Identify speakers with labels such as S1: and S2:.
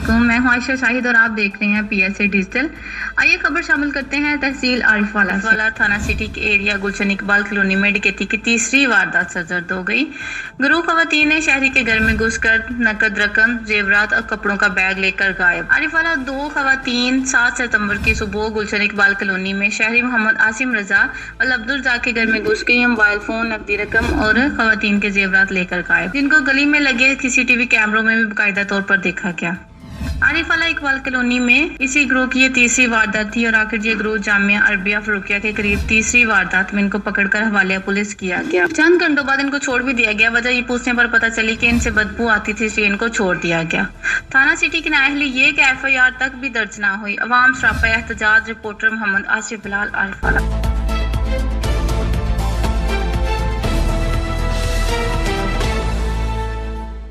S1: वालेकुम, मैं हूं आयशा शाहिद और आप देख रहे हैं PSA डिजिटल। आइए खबर शामिल करते हैं तहसील आरिफवाला थाना सिटी के एरिया गुलशन इकबाल कॉलोनी में डकैती की तीसरी वारदात सरजद हो गई। गुरू खवातीन ने शहरी के घर में घुसकर नकद रकम, जेवरात और कपड़ों का बैग लेकर गायब। आरिफवाला 2 खवातीन 7 सितंबर की सुबह गुलशन इकबाल कॉलोनी में शहरी मोहम्मद आसिम रजा और अब्दुल रजा के घर में घुस गई। मोबाइल फोन, नकदी रकम और खवातीन के जेवरात लेकर गायब, जिनको गली में लगे CCTV कैमरों में भी बाकायदा तौर पर देखा गया। आरिफवाला इकबाल कॉलोनी में इसी ग्रोह की ये तीसरी वारदात थी और आखिर ये ग्रोह जामिया अरबिया फरूकिया के करीब तीसरी वारदात में इनको पकड़कर हवाले पुलिस किया गया। चंद घंटों बाद इनको छोड़ भी दिया गया। वजह ये पूछने पर पता चली कि इनसे बदबू आती थी, इसलिए इनको छोड़ दिया गया। थाना सिटी की नाअहली ये कि FIR तक भी दर्ज ना हुई। अवाम सरापा एहतजाज। रिपोर्टर मोहम्मद आसिफ बिलाल, आरिफवाला।